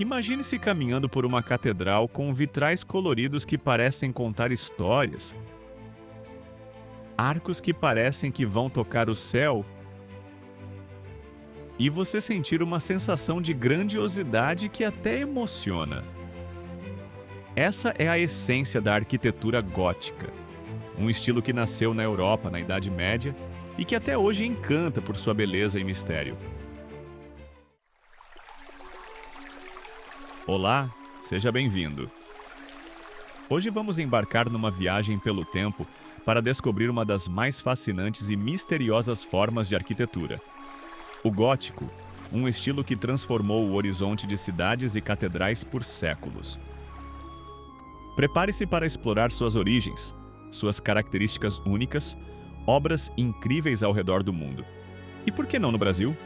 Imagine-se caminhando por uma catedral com vitrais coloridos que parecem contar histórias, arcos que parecem que vão tocar o céu, e você sentir uma sensação de grandiosidade que até emociona. Essa é a essência da arquitetura gótica, um estilo que nasceu na Europa na Idade Média e que até hoje encanta por sua beleza e mistério. Olá, seja bem-vindo. Hoje vamos embarcar numa viagem pelo tempo para descobrir uma das mais fascinantes e misteriosas formas de arquitetura: o gótico, um estilo que transformou o horizonte de cidades e catedrais por séculos. Prepare-se para explorar suas origens, suas características únicas, obras incríveis ao redor do mundo. E por que não no Brasil?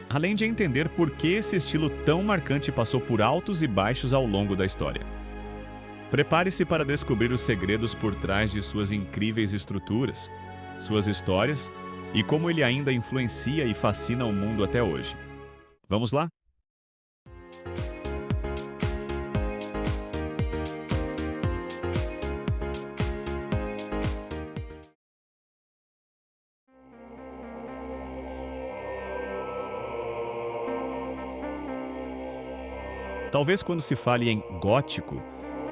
Além de entender por que esse estilo tão marcante passou por altos e baixos ao longo da história. Prepare-se para descobrir os segredos por trás de suas incríveis estruturas, suas histórias e como ele ainda influencia e fascina o mundo até hoje. Vamos lá? Talvez quando se fale em gótico,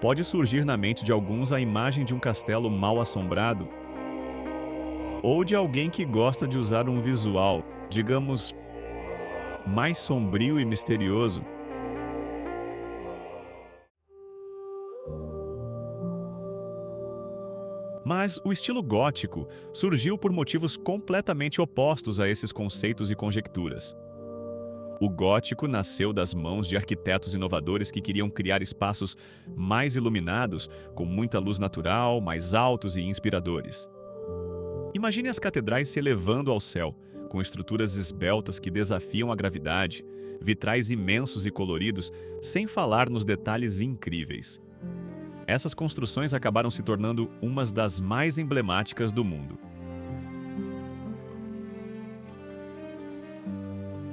pode surgir na mente de alguns a imagem de um castelo mal assombrado ou de alguém que gosta de usar um visual, digamos, mais sombrio e misterioso. Mas o estilo gótico surgiu por motivos completamente opostos a esses conceitos e conjecturas. O gótico nasceu das mãos de arquitetos inovadores que queriam criar espaços mais iluminados, com muita luz natural, mais altos e inspiradores. Imagine as catedrais se elevando ao céu, com estruturas esbeltas que desafiam a gravidade, vitrais imensos e coloridos, sem falar nos detalhes incríveis. Essas construções acabaram se tornando umas das mais emblemáticas do mundo.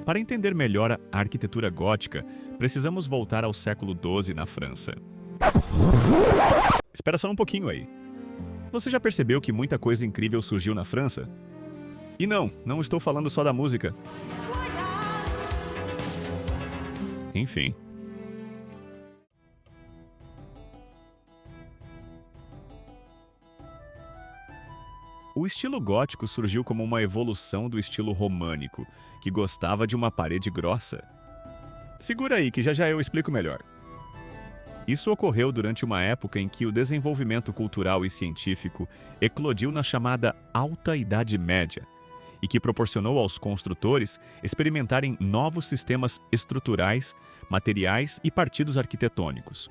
Para entender melhor a arquitetura gótica, precisamos voltar ao século XII na França. Espera só um pouquinho aí. Você já percebeu que muita coisa incrível surgiu na França? E não estou falando só da música. Enfim. O estilo gótico surgiu como uma evolução do estilo românico, que gostava de uma parede grossa. Segura aí que já eu explico melhor. Isso ocorreu durante uma época em que o desenvolvimento cultural e científico eclodiu na chamada Alta Idade Média, e que proporcionou aos construtores experimentarem novos sistemas estruturais, materiais e partidos arquitetônicos.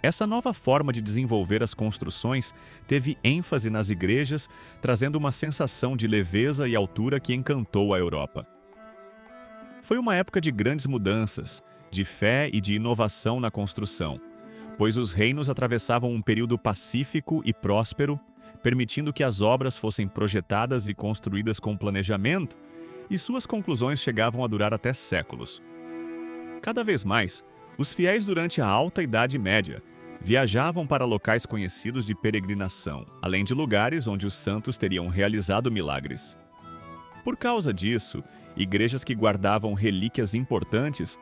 Essa nova forma de desenvolver as construções teve ênfase nas igrejas, trazendo uma sensação de leveza e altura que encantou a Europa. Foi uma época de grandes mudanças, de fé e de inovação na construção, pois os reinos atravessavam um período pacífico e próspero, permitindo que as obras fossem projetadas e construídas com planejamento, e suas conclusões chegavam a durar até séculos. Cada vez mais, os fiéis durante a Alta Idade Média viajavam para locais conhecidos de peregrinação, além de lugares onde os santos teriam realizado milagres. Por causa disso, igrejas que guardavam relíquias importantes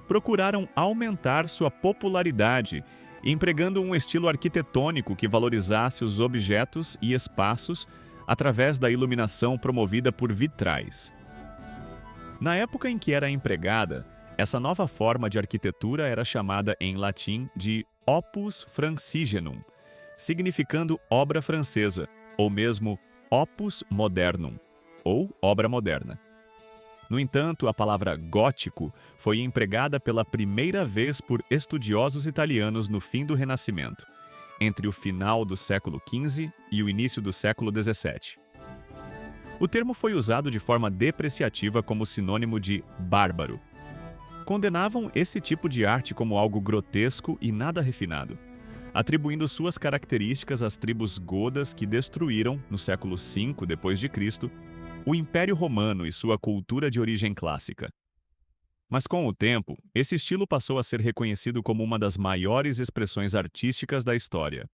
procuraram aumentar sua popularidade, empregando um estilo arquitetônico que valorizasse os objetos e espaços através da iluminação promovida por vitrais. Na época em que era empregada, essa nova forma de arquitetura era chamada em latim de Opus Francigenum, significando obra francesa, ou mesmo Opus Modernum, ou obra moderna. No entanto, a palavra gótico foi empregada pela primeira vez por estudiosos italianos no fim do Renascimento, entre o final do século XV e o início do século XVII. O termo foi usado de forma depreciativa como sinônimo de bárbaro. Condenavam esse tipo de arte como algo grotesco e nada refinado, atribuindo suas características às tribos godas que destruíram, no século V d.C., o Império Romano e sua cultura de origem clássica. Mas com o tempo, esse estilo passou a ser reconhecido como uma das maiores expressões artísticas da história.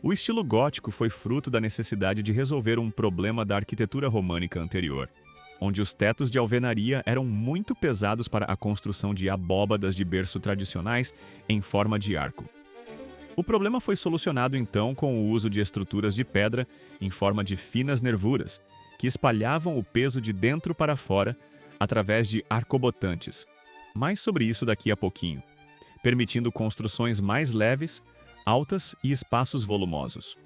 O estilo gótico foi fruto da necessidade de resolver um problema da arquitetura românica anterior, onde os tetos de alvenaria eram muito pesados para a construção de abóbadas de berço tradicionais em forma de arco. O problema foi solucionado então com o uso de estruturas de pedra em forma de finas nervuras, que espalhavam o peso de dentro para fora através de arcobotantes. Mais sobre isso daqui a pouquinho, permitindo construções mais leves, altas e espaços volumosos.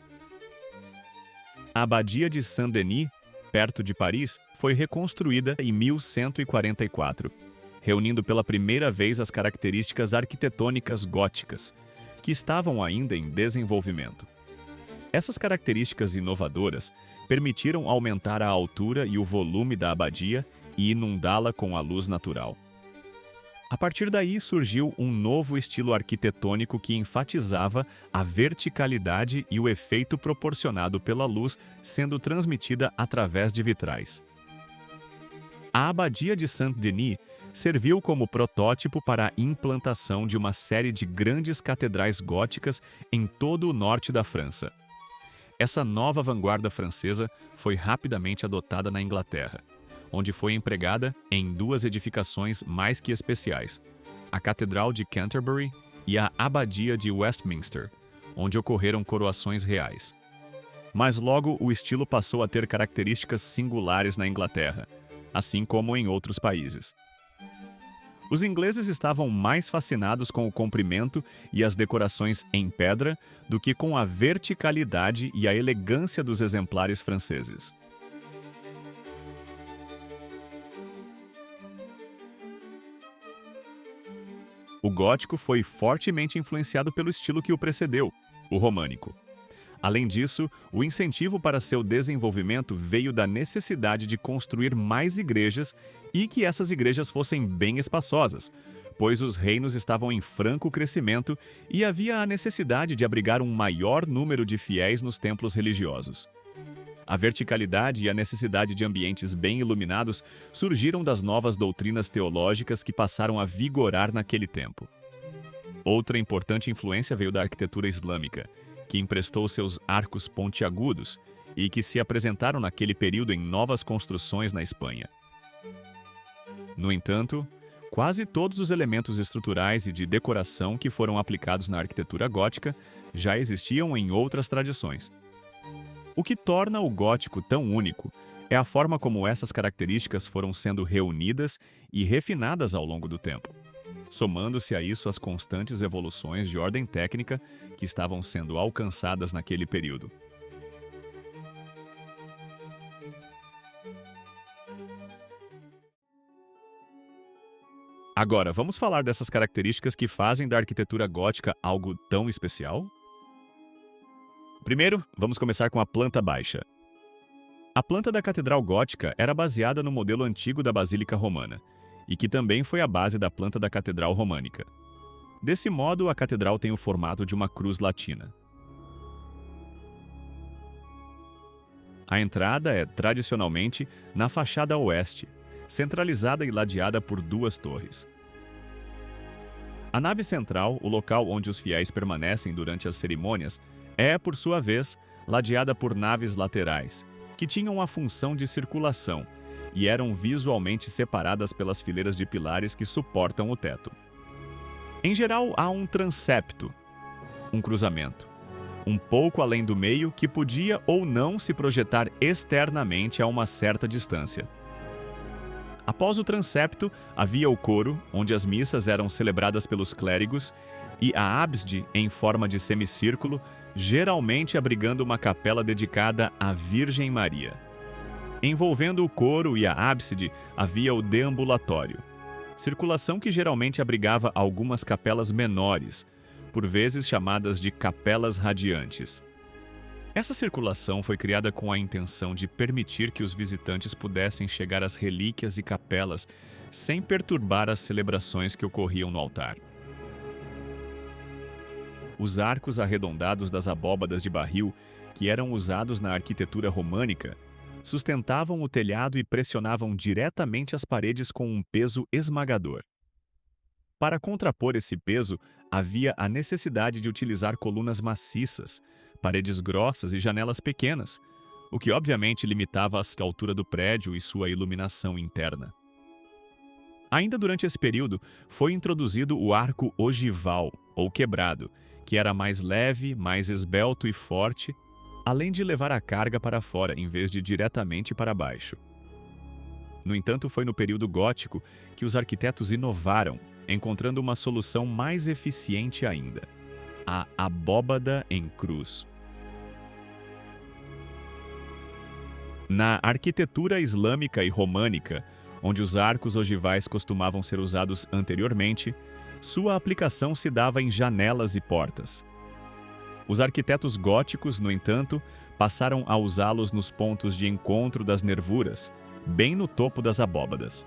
A Abadia de Saint-Denis, perto de Paris, foi reconstruída em 1144, reunindo pela primeira vez as características arquitetônicas góticas, que estavam ainda em desenvolvimento. Essas características inovadoras permitiram aumentar a altura e o volume da abadia e inundá-la com a luz natural. A partir daí surgiu um novo estilo arquitetônico que enfatizava a verticalidade e o efeito proporcionado pela luz sendo transmitida através de vitrais. A Abadia de Saint-Denis serviu como protótipo para a implantação de uma série de grandes catedrais góticas em todo o norte da França. Essa nova vanguarda francesa foi rapidamente adotada na Inglaterra, onde foi empregada em duas edificações mais que especiais, a Catedral de Canterbury e a Abadia de Westminster, onde ocorreram coroações reais. Mas logo o estilo passou a ter características singulares na Inglaterra, assim como em outros países. Os ingleses estavam mais fascinados com o comprimento e as decorações em pedra do que com a verticalidade e a elegância dos exemplares franceses. O gótico foi fortemente influenciado pelo estilo que o precedeu, o românico. Além disso, o incentivo para seu desenvolvimento veio da necessidade de construir mais igrejas e que essas igrejas fossem bem espaçosas, pois os reinos estavam em franco crescimento e havia a necessidade de abrigar um maior número de fiéis nos templos religiosos. A verticalidade e a necessidade de ambientes bem iluminados surgiram das novas doutrinas teológicas que passaram a vigorar naquele tempo. Outra importante influência veio da arquitetura islâmica, que emprestou seus arcos pontiagudos e que se apresentaram naquele período em novas construções na Espanha. No entanto, quase todos os elementos estruturais e de decoração que foram aplicados na arquitetura gótica já existiam em outras tradições. O que torna o gótico tão único é a forma como essas características foram sendo reunidas e refinadas ao longo do tempo, somando-se a isso as constantes evoluções de ordem técnica que estavam sendo alcançadas naquele período. Agora, vamos falar dessas características que fazem da arquitetura gótica algo tão especial? Primeiro, vamos começar com a planta baixa. A planta da Catedral Gótica era baseada no modelo antigo da Basílica Romana, e que também foi a base da planta da Catedral Românica. Desse modo, a catedral tem o formato de uma cruz latina. A entrada é, tradicionalmente, na fachada oeste, centralizada e ladeada por duas torres. A nave central, o local onde os fiéis permanecem durante as cerimônias, é, por sua vez, ladeada por naves laterais, que tinham a função de circulação e eram visualmente separadas pelas fileiras de pilares que suportam o teto. Em geral, há um transepto, um cruzamento, um pouco além do meio que podia ou não se projetar externamente a uma certa distância. Após o transepto, havia o coro, onde as missas eram celebradas pelos clérigos, e a ábside em forma de semicírculo, geralmente abrigando uma capela dedicada à Virgem Maria. Envolvendo o coro e a ábside havia o deambulatório, circulação que geralmente abrigava algumas capelas menores, por vezes chamadas de capelas radiantes. Essa circulação foi criada com a intenção de permitir que os visitantes pudessem chegar às relíquias e capelas sem perturbar as celebrações que ocorriam no altar. Os arcos arredondados das abóbadas de barril, que eram usados na arquitetura românica, sustentavam o telhado e pressionavam diretamente as paredes com um peso esmagador. Para contrapor esse peso, havia a necessidade de utilizar colunas maciças, paredes grossas e janelas pequenas, o que obviamente limitava a altura do prédio e sua iluminação interna. Ainda durante esse período, foi introduzido o arco ogival, ou quebrado, que era mais leve, mais esbelto e forte, além de levar a carga para fora em vez de diretamente para baixo. No entanto, foi no período gótico que os arquitetos inovaram, encontrando uma solução mais eficiente ainda: a abóbada em cruz. Na arquitetura islâmica e românica, onde os arcos ogivais costumavam ser usados anteriormente, sua aplicação se dava em janelas e portas. Os arquitetos góticos, no entanto, passaram a usá-los nos pontos de encontro das nervuras, bem no topo das abóbadas.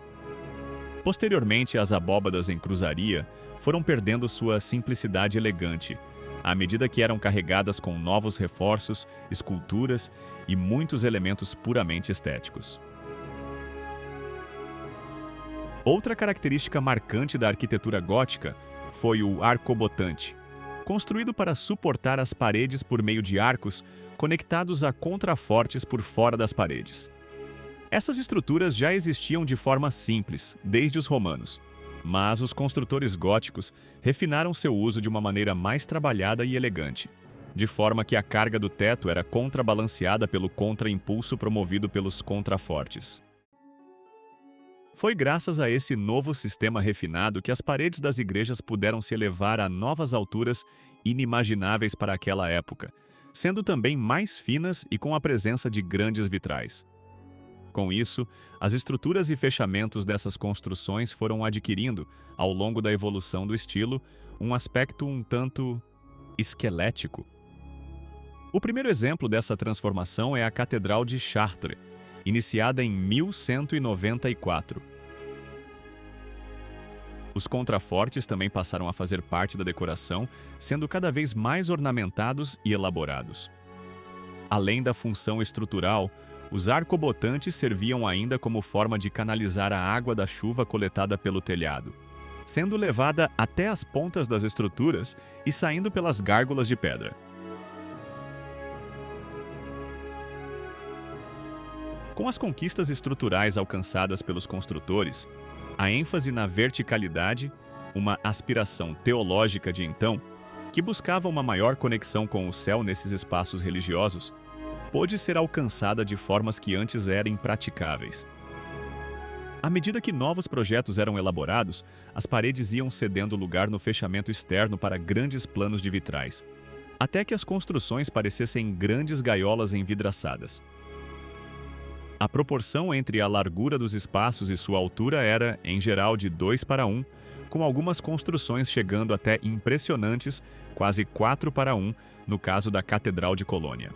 Posteriormente, as abóbadas em cruzaria foram perdendo sua simplicidade elegante, à medida que eram carregadas com novos reforços, esculturas e muitos elementos puramente estéticos. Outra característica marcante da arquitetura gótica foi o arcobotante, construído para suportar as paredes por meio de arcos conectados a contrafortes por fora das paredes. Essas estruturas já existiam de forma simples, desde os romanos, mas os construtores góticos refinaram seu uso de uma maneira mais trabalhada e elegante, de forma que a carga do teto era contrabalanceada pelo contraimpulso promovido pelos contrafortes. Foi graças a esse novo sistema refinado que as paredes das igrejas puderam se elevar a novas alturas inimagináveis para aquela época, sendo também mais finas e com a presença de grandes vitrais. Com isso, as estruturas e fechamentos dessas construções foram adquirindo, ao longo da evolução do estilo, um aspecto um tanto esquelético. O primeiro exemplo dessa transformação é a Catedral de Chartres, iniciada em 1194. Os contrafortes também passaram a fazer parte da decoração, sendo cada vez mais ornamentados e elaborados. Além da função estrutural, os arcobotantes serviam ainda como forma de canalizar a água da chuva coletada pelo telhado, sendo levada até as pontas das estruturas e saindo pelas gárgulas de pedra. Com as conquistas estruturais alcançadas pelos construtores, a ênfase na verticalidade, uma aspiração teológica de então, que buscava uma maior conexão com o céu nesses espaços religiosos, pôde ser alcançada de formas que antes eram impraticáveis. À medida que novos projetos eram elaborados, as paredes iam cedendo lugar no fechamento externo para grandes planos de vitrais, até que as construções parecessem grandes gaiolas envidraçadas. A proporção entre a largura dos espaços e sua altura era, em geral, de 2:1, com algumas construções chegando até impressionantes, quase 4:1, no caso da Catedral de Colônia.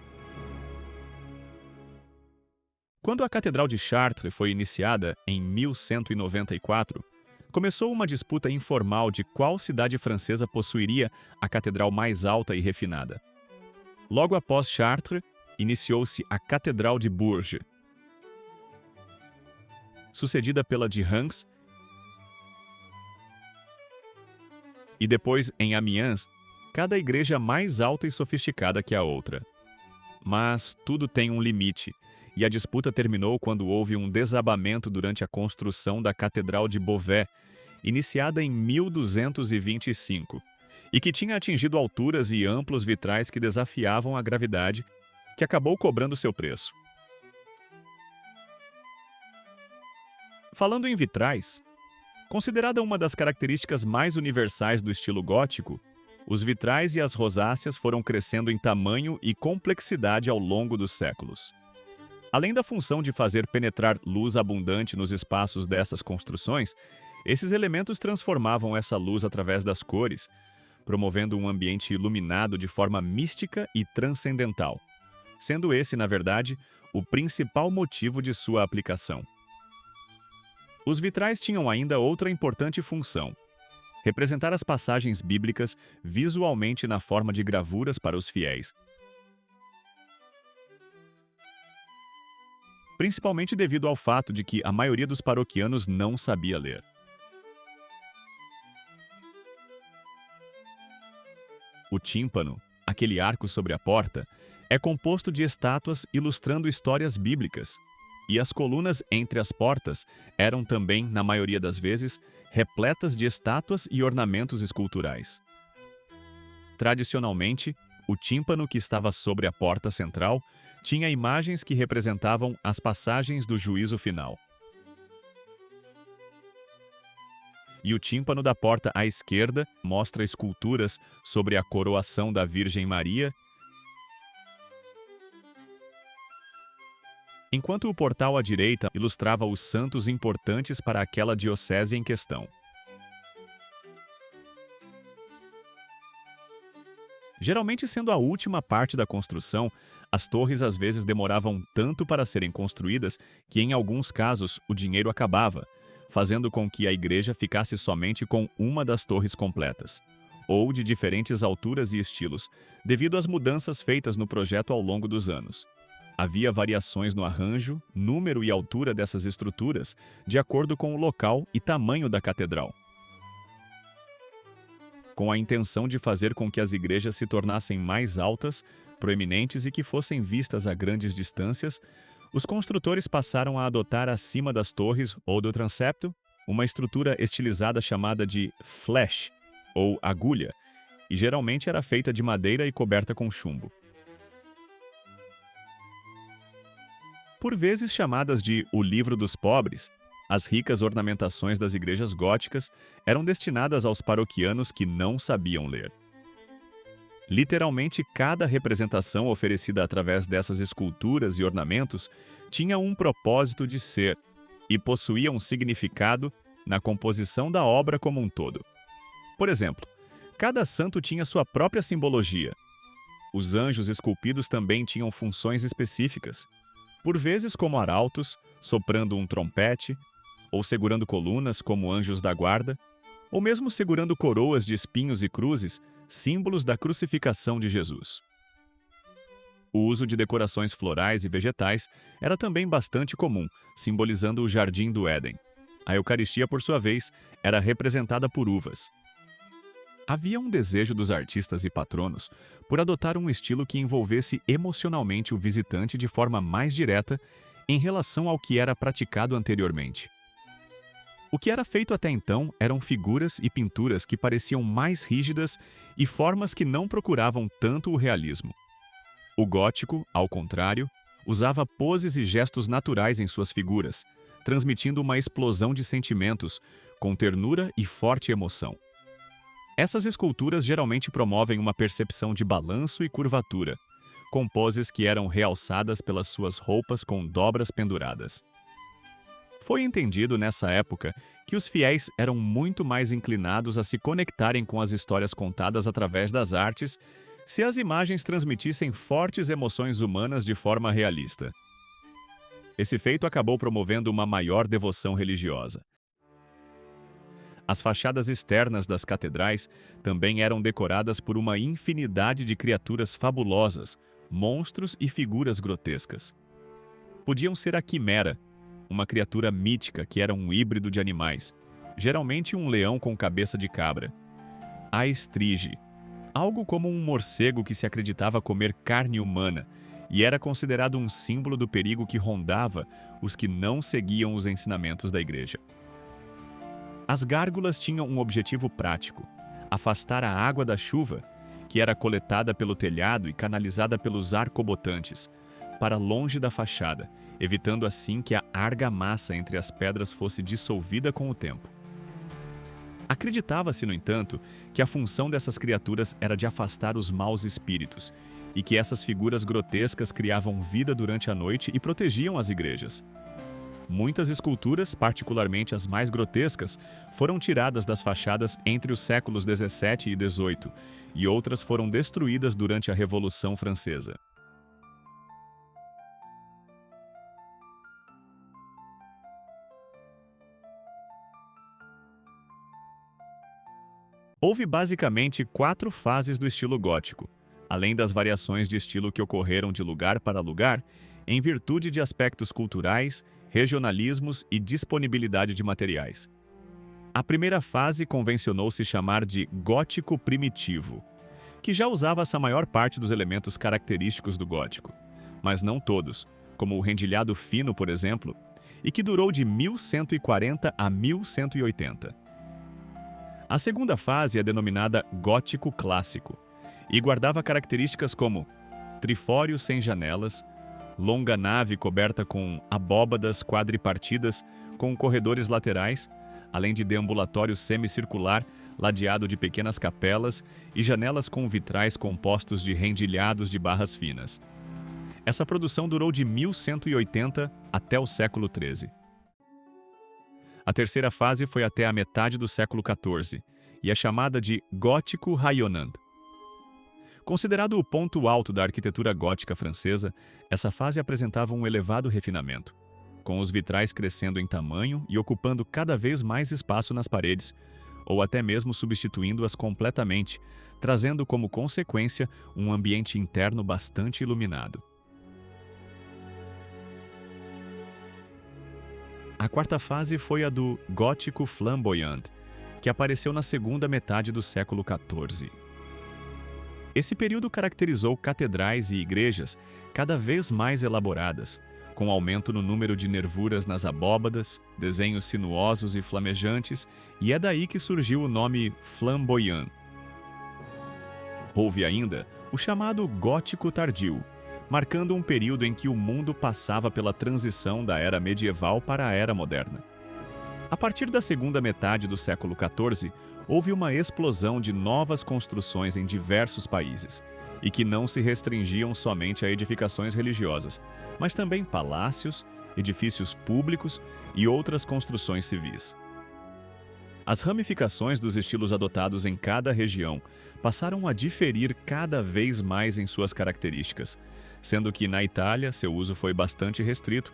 Quando a Catedral de Chartres foi iniciada, em 1194, começou uma disputa informal de qual cidade francesa possuiria a catedral mais alta e refinada. Logo após Chartres, iniciou-se a Catedral de Bourges, sucedida pela de Reims, e depois em Amiens, cada igreja mais alta e sofisticada que a outra. Mas tudo tem um limite, e a disputa terminou quando houve um desabamento durante a construção da Catedral de Beauvais, iniciada em 1225, e que tinha atingido alturas e amplos vitrais que desafiavam a gravidade, que acabou cobrando seu preço. Falando em vitrais, considerada uma das características mais universais do estilo gótico, os vitrais e as rosáceas foram crescendo em tamanho e complexidade ao longo dos séculos. Além da função de fazer penetrar luz abundante nos espaços dessas construções, esses elementos transformavam essa luz através das cores, promovendo um ambiente iluminado de forma mística e transcendental, sendo esse, na verdade, o principal motivo de sua aplicação. Os vitrais tinham ainda outra importante função: Representar as passagens bíblicas visualmente na forma de gravuras para os fiéis, principalmente devido ao fato de que a maioria dos paroquianos não sabia ler. O tímpano, aquele arco sobre a porta, é composto de estátuas ilustrando histórias bíblicas. E as colunas entre as portas eram também, na maioria das vezes, repletas de estátuas e ornamentos esculturais. Tradicionalmente, o tímpano que estava sobre a porta central tinha imagens que representavam as passagens do juízo final. E o tímpano da porta à esquerda mostra esculturas sobre a coroação da Virgem Maria, enquanto o portal à direita ilustrava os santos importantes para aquela diocese em questão. Geralmente sendo a última parte da construção, as torres às vezes demoravam tanto para serem construídas que, em alguns casos, o dinheiro acabava, fazendo com que a igreja ficasse somente com uma das torres completas, ou de diferentes alturas e estilos, devido às mudanças feitas no projeto ao longo dos anos. Havia variações no arranjo, número e altura dessas estruturas, de acordo com o local e tamanho da catedral. Com a intenção de fazer com que as igrejas se tornassem mais altas, proeminentes e que fossem vistas a grandes distâncias, os construtores passaram a adotar acima das torres ou do transepto uma estrutura estilizada chamada de fleche, ou agulha, e geralmente era feita de madeira e coberta com chumbo. Por vezes chamadas de o Livro dos Pobres, as ricas ornamentações das igrejas góticas eram destinadas aos paroquianos que não sabiam ler. Literalmente, cada representação oferecida através dessas esculturas e ornamentos tinha um propósito de ser e possuía um significado na composição da obra como um todo. Por exemplo, cada santo tinha sua própria simbologia. Os anjos esculpidos também tinham funções específicas, por vezes como arautos, soprando um trompete, ou segurando colunas como anjos da guarda, ou mesmo segurando coroas de espinhos e cruzes, símbolos da crucificação de Jesus. O uso de decorações florais e vegetais era também bastante comum, simbolizando o Jardim do Éden. A Eucaristia, por sua vez, era representada por uvas. Havia um desejo dos artistas e patronos por adotar um estilo que envolvesse emocionalmente o visitante de forma mais direta em relação ao que era praticado anteriormente. O que era feito até então eram figuras e pinturas que pareciam mais rígidas e formas que não procuravam tanto o realismo. O gótico, ao contrário, usava poses e gestos naturais em suas figuras, transmitindo uma explosão de sentimentos, com ternura e forte emoção. Essas esculturas geralmente promovem uma percepção de balanço e curvatura, com poses que eram realçadas pelas suas roupas com dobras penduradas. Foi entendido nessa época que os fiéis eram muito mais inclinados a se conectarem com as histórias contadas através das artes se as imagens transmitissem fortes emoções humanas de forma realista. Esse feito acabou promovendo uma maior devoção religiosa. As fachadas externas das catedrais também eram decoradas por uma infinidade de criaturas fabulosas, monstros e figuras grotescas. Podiam ser a quimera, uma criatura mítica que era um híbrido de animais, geralmente um leão com cabeça de cabra. A estrige, algo como um morcego que se acreditava comer carne humana e era considerado um símbolo do perigo que rondava os que não seguiam os ensinamentos da igreja. As gárgulas tinham um objetivo prático: afastar a água da chuva, que era coletada pelo telhado e canalizada pelos arcobotantes, para longe da fachada, evitando assim que a argamassa entre as pedras fosse dissolvida com o tempo. Acreditava-se, no entanto, que a função dessas criaturas era de afastar os maus espíritos, e que essas figuras grotescas criavam vida durante a noite e protegiam as igrejas. Muitas esculturas, particularmente as mais grotescas, foram tiradas das fachadas entre os séculos XVII e XVIII, e outras foram destruídas durante a Revolução Francesa. Houve basicamente 4 fases do estilo gótico, além das variações de estilo que ocorreram de lugar para lugar, em virtude de aspectos culturais, regionalismos e disponibilidade de materiais. A primeira fase convencionou se chamar de gótico primitivo, que já usava essa maior parte dos elementos característicos do gótico, mas não todos, como o rendilhado fino, por exemplo, e que durou de 1140 a 1180. A segunda fase é denominada gótico clássico e guardava características como trifório sem janelas, longa nave coberta com abóbadas quadripartidas com corredores laterais, além de deambulatório semicircular ladeado de pequenas capelas e janelas com vitrais compostos de rendilhados de barras finas. Essa produção durou de 1180 até o século XIII. A terceira fase foi até a metade do século XIV e é chamada de Gótico Rayonnant. Considerado o ponto alto da arquitetura gótica francesa, essa fase apresentava um elevado refinamento, com os vitrais crescendo em tamanho e ocupando cada vez mais espaço nas paredes, ou até mesmo substituindo-as completamente, trazendo como consequência um ambiente interno bastante iluminado. A quarta fase foi a do Gótico Flamboyant, que apareceu na segunda metade do século XIV. Esse período caracterizou catedrais e igrejas cada vez mais elaboradas, com aumento no número de nervuras nas abóbadas, desenhos sinuosos e flamejantes, e é daí que surgiu o nome flamboyant. Houve ainda o chamado Gótico Tardio, marcando um período em que o mundo passava pela transição da era medieval para a era moderna. A partir da segunda metade do século XIV, houve uma explosão de novas construções em diversos países, e que não se restringiam somente a edificações religiosas, mas também palácios, edifícios públicos e outras construções civis. As ramificações dos estilos adotados em cada região passaram a diferir cada vez mais em suas características, sendo que na Itália seu uso foi bastante restrito,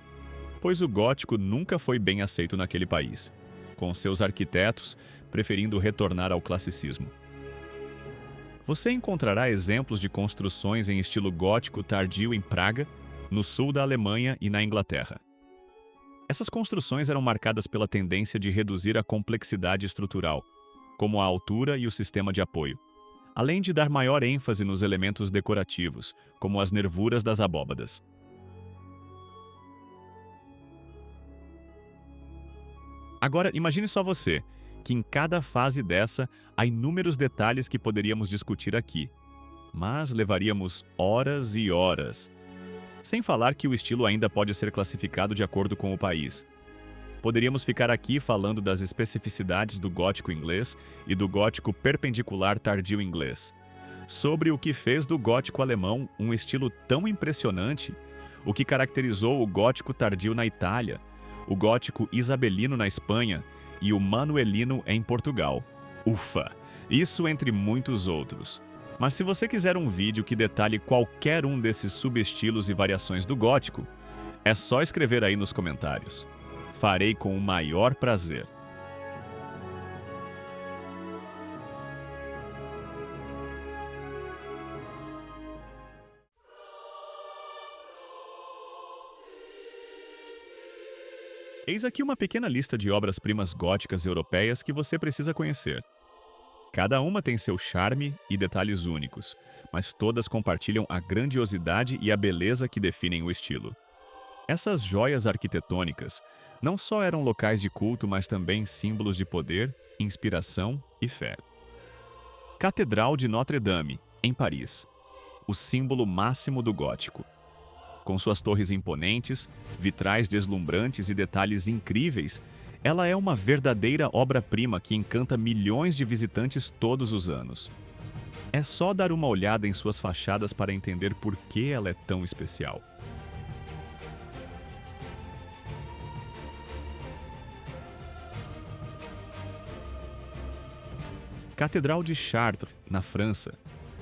pois o gótico nunca foi bem aceito naquele país, com seus arquitetos preferindo retornar ao classicismo. Você encontrará exemplos de construções em estilo gótico tardio em Praga, no sul da Alemanha e na Inglaterra. Essas construções eram marcadas pela tendência de reduzir a complexidade estrutural, como a altura e o sistema de apoio, além de dar maior ênfase nos elementos decorativos, como as nervuras das abóbadas. Agora, imagine só você, que em cada fase dessa há inúmeros detalhes que poderíamos discutir aqui, mas levaríamos horas e horas. Sem falar que o estilo ainda pode ser classificado de acordo com o país. Poderíamos ficar aqui falando das especificidades do gótico inglês e do gótico perpendicular tardio inglês, sobre o que fez do gótico alemão um estilo tão impressionante, o que caracterizou o gótico tardio na Itália, o gótico isabelino na Espanha e o manuelino em Portugal. Ufa! Isso entre muitos outros. Mas se você quiser um vídeo que detalhe qualquer um desses subestilos e variações do gótico, é só escrever aí nos comentários. Farei com o maior prazer. Eis aqui uma pequena lista de obras-primas góticas europeias que você precisa conhecer. Cada uma tem seu charme e detalhes únicos, mas todas compartilham a grandiosidade e a beleza que definem o estilo. Essas joias arquitetônicas não só eram locais de culto, mas também símbolos de poder, inspiração e fé. Catedral de Notre-Dame, em Paris, o símbolo máximo do gótico. Com suas torres imponentes, vitrais deslumbrantes e detalhes incríveis, ela é uma verdadeira obra-prima que encanta milhões de visitantes todos os anos. É só dar uma olhada em suas fachadas para entender por que ela é tão especial. Catedral de Chartres, na França,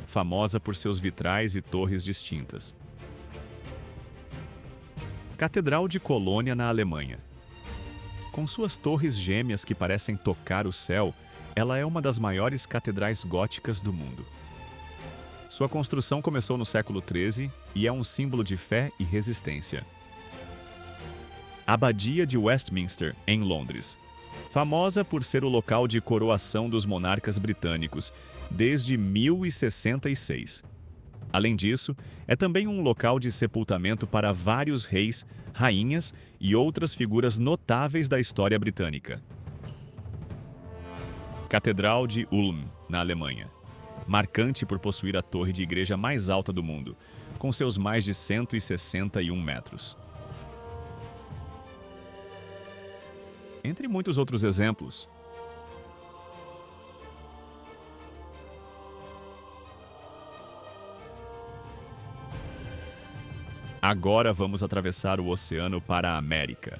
famosa por seus vitrais e torres distintas. Catedral de Colônia, na Alemanha. Com suas torres gêmeas que parecem tocar o céu Ela é uma das maiores catedrais góticas do mundo. Sua construção começou no século XIII e é um símbolo de fé e resistência. Abadia de Westminster, em Londres. Famosa por ser o local de coroação dos monarcas britânicos desde 1066. Além disso, é também um local de sepultamento para vários reis, rainhas e outras figuras notáveis da história britânica. Catedral de Ulm, na Alemanha. Marcante por possuir a torre de igreja mais alta do mundo, com seus mais de 161 metros. Entre muitos outros exemplos. Agora vamos atravessar o oceano para a América.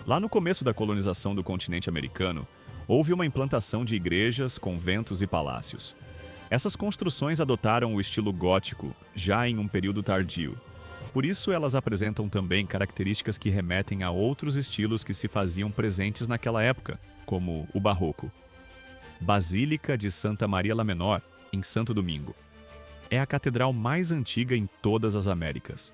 Lá no começo da colonização do continente americano, houve uma implantação de igrejas, conventos e palácios. Essas construções adotaram o estilo gótico, já em um período tardio. Por isso, elas apresentam também características que remetem a outros estilos que se faziam presentes naquela época, como o barroco. Basílica de Santa Maria la Menor, em Santo Domingo. É a catedral mais antiga em todas as Américas.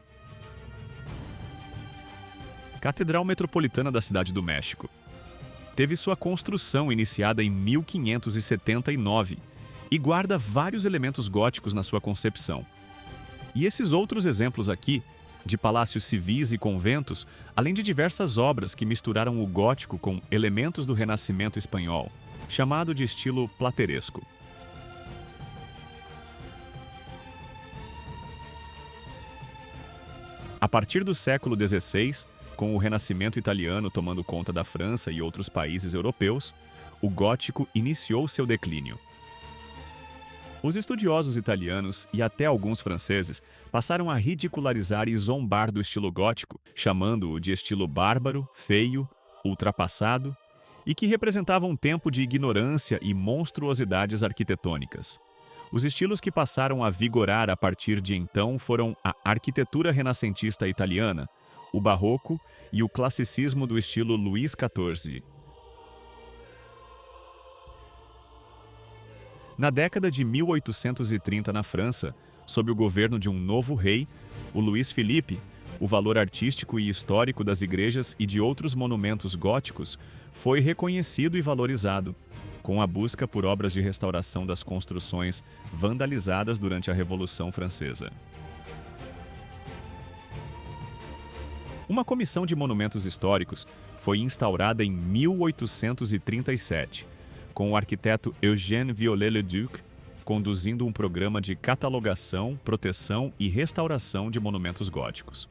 Catedral Metropolitana da Cidade do México. Teve sua construção iniciada em 1579 e guarda vários elementos góticos na sua concepção. E esses outros exemplos aqui, de palácios civis e conventos, além de diversas obras que misturaram o gótico com elementos do Renascimento espanhol, chamado de estilo plateresco. A partir do século XVI, com o Renascimento italiano tomando conta da França e outros países europeus, o gótico iniciou seu declínio. Os estudiosos italianos e até alguns franceses passaram a ridicularizar e zombar do estilo gótico, chamando-o de estilo bárbaro, feio, ultrapassado e que representava um tempo de ignorância e monstruosidades arquitetônicas. Os estilos que passaram a vigorar a partir de então foram a arquitetura renascentista italiana, o barroco e o classicismo do estilo Luís XIV. Na década de 1830 na França, sob o governo de um novo rei, o Luís Filipe, o valor artístico e histórico das igrejas e de outros monumentos góticos foi reconhecido e valorizado, com a busca por obras de restauração das construções vandalizadas durante a Revolução Francesa. Uma comissão de monumentos históricos foi instaurada em 1837, com o arquiteto Eugène Viollet-le-Duc conduzindo um programa de catalogação, proteção e restauração de monumentos góticos.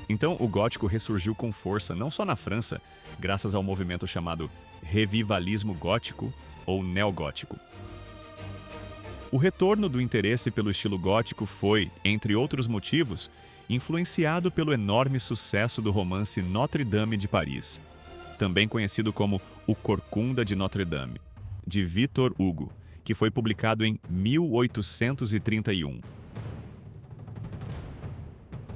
Então, o gótico ressurgiu com força não só na França, graças ao movimento chamado Revivalismo Gótico ou Neogótico. O retorno do interesse pelo estilo gótico foi, entre outros motivos, influenciado pelo enorme sucesso do romance Notre-Dame de Paris, também conhecido como O Corcunda de Notre-Dame, de Victor Hugo, que foi publicado em 1831.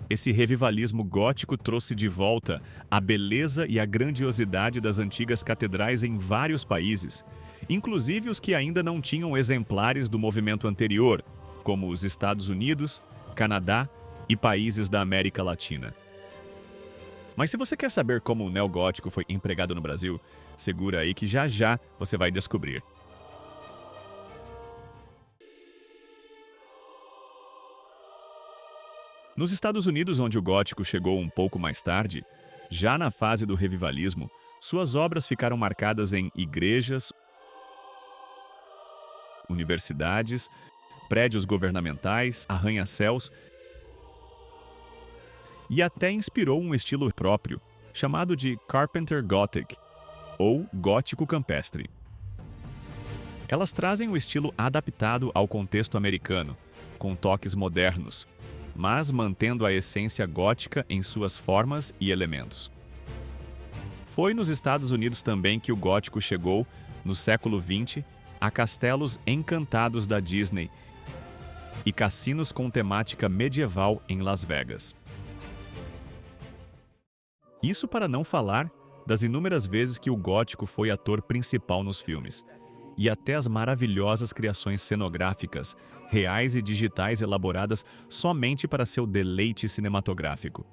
Esse revivalismo gótico trouxe de volta a beleza e a grandiosidade das antigas catedrais em vários países, inclusive os que ainda não tinham exemplares do movimento anterior, como os Estados Unidos, Canadá e países da América Latina. Mas se você quer saber como o neogótico foi empregado no Brasil, segura aí que já já você vai descobrir. Nos Estados Unidos, onde o gótico chegou um pouco mais tarde, já na fase do revivalismo, suas obras ficaram marcadas em igrejas, universidades, prédios governamentais, arranha-céus e até inspirou um estilo próprio, chamado de Carpenter Gothic, ou gótico campestre. Elas trazem o estilo adaptado ao contexto americano, com toques modernos, mas mantendo a essência gótica em suas formas e elementos. Foi nos Estados Unidos também que o gótico chegou, no século XX, a castelos encantados da Disney e cassinos com temática medieval em Las Vegas. Isso para não falar das inúmeras vezes que o gótico foi ator principal nos filmes. e até as maravilhosas criações cenográficas, reais e digitais elaboradas somente para seu deleite cinematográfico.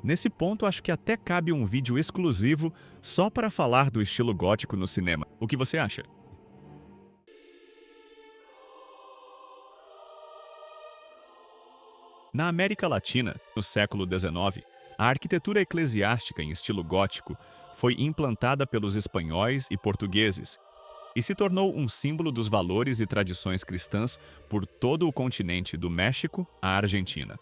Nesse ponto, acho que até cabe um vídeo exclusivo só para falar do estilo gótico no cinema. O que você acha? Na América Latina, no século XIX, a arquitetura eclesiástica em estilo gótico foi implantada pelos espanhóis e portugueses e se tornou um símbolo dos valores e tradições cristãs por todo o continente do México à Argentina.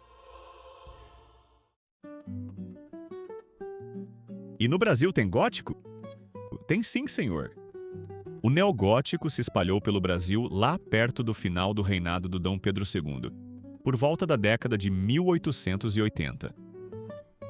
E no Brasil tem gótico? Tem sim, senhor. O neogótico se espalhou pelo Brasil lá perto do final do reinado do Dom Pedro II, por volta da década de 1880.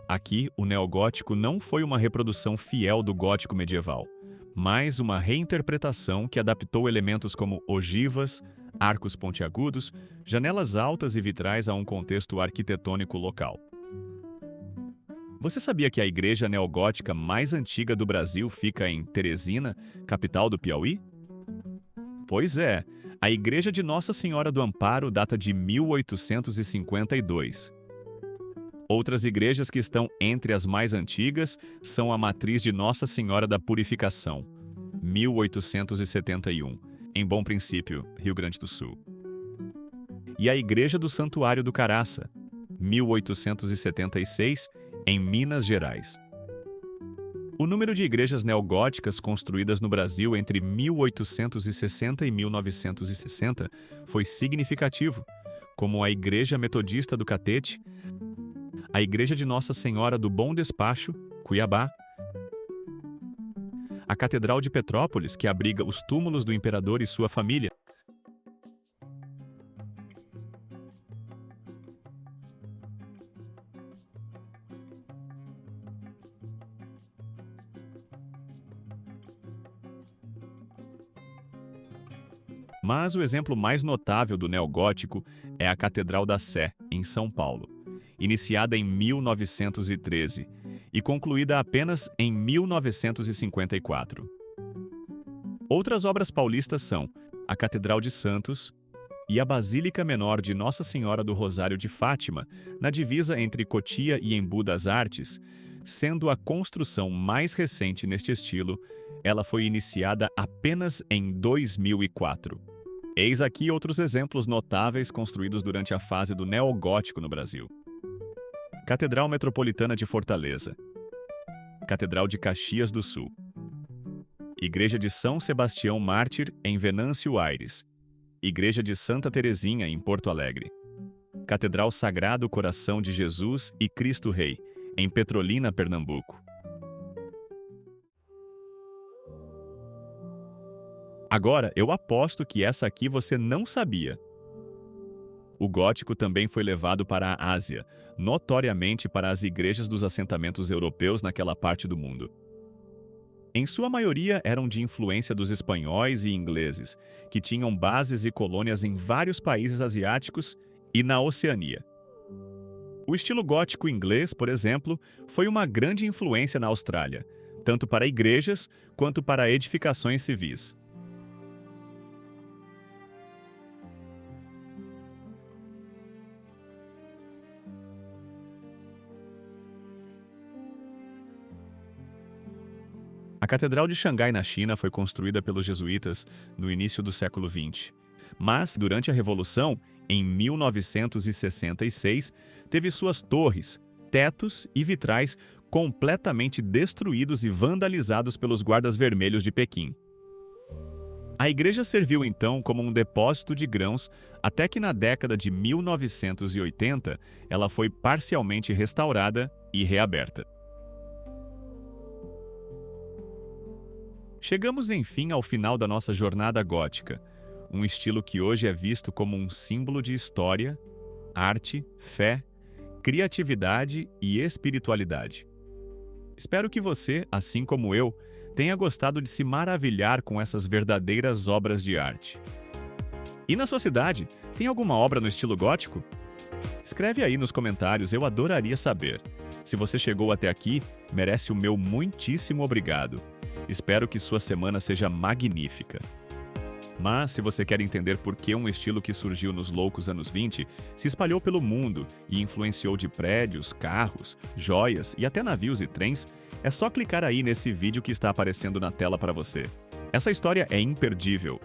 Aqui, o neogótico não foi uma reprodução fiel do gótico medieval, mas uma reinterpretação que adaptou elementos como ogivas, arcos pontiagudos, janelas altas e vitrais a um contexto arquitetônico local. Você sabia que a igreja neogótica mais antiga do Brasil fica em Teresina, capital do Piauí? Pois é, a igreja de Nossa Senhora do Amparo data de 1852. Outras igrejas que estão entre as mais antigas são a Matriz de Nossa Senhora da Purificação, 1871, em Bom Princípio, Rio Grande do Sul. E a Igreja do Santuário do Caraça, 1876, em Minas Gerais. O número de igrejas neogóticas construídas no Brasil entre 1860 e 1960 foi significativo, como a Igreja Metodista do Catete, a Igreja de Nossa Senhora do Bom Despacho, Cuiabá, a Catedral de Petrópolis, que abriga os túmulos do imperador e sua família, mas o exemplo mais notável do neogótico é a Catedral da Sé, em São Paulo, iniciada em 1913 e concluída apenas em 1954. Outras obras paulistas são a Catedral de Santos e a Basílica Menor de Nossa Senhora do Rosário de Fátima, na divisa entre Cotia e Embu das Artes, sendo a construção mais recente neste estilo, ela foi iniciada apenas em 2004. Eis aqui outros exemplos notáveis construídos durante a fase do neogótico no Brasil. Catedral Metropolitana de Fortaleza, Catedral de Caxias do Sul, Igreja de São Sebastião Mártir, em Venâncio Aires, Igreja de Santa Teresinha, em Porto Alegre, Catedral Sagrado Coração de Jesus e Cristo Rei, em Petrolina, Pernambuco. Agora, eu aposto que essa aqui você não sabia. O gótico também foi levado para a Ásia, notoriamente para as igrejas dos assentamentos europeus naquela parte do mundo. Em sua maioria eram de influência dos espanhóis e ingleses, que tinham bases e colônias em vários países asiáticos e na Oceania. O estilo gótico inglês, por exemplo, foi uma grande influência na Austrália, tanto para igrejas quanto para edificações civis. A Catedral de Xangai, na China, foi construída pelos jesuítas no início do século XX. Mas, durante a Revolução, em 1966, teve suas torres, tetos e vitrais completamente destruídos e vandalizados pelos guardas vermelhos de Pequim. A igreja serviu então como um depósito de grãos até que na década de 1980 ela foi parcialmente restaurada e reaberta. Chegamos enfim ao final da nossa jornada gótica, um estilo que hoje é visto como um símbolo de história, arte, fé, criatividade e espiritualidade. Espero que você, assim como eu, tenha gostado de se maravilhar com essas verdadeiras obras de arte. E na sua cidade, tem alguma obra no estilo gótico? Escreve aí nos comentários, eu adoraria saber. Se você chegou até aqui, merece o meu muitíssimo obrigado. Espero que sua semana seja magnífica. Mas, se você quer entender por que um estilo que surgiu nos loucos anos 20 se espalhou pelo mundo e influenciou de prédios, carros, joias e até navios e trens, é só clicar aí nesse vídeo que está aparecendo na tela para você. Essa história é imperdível.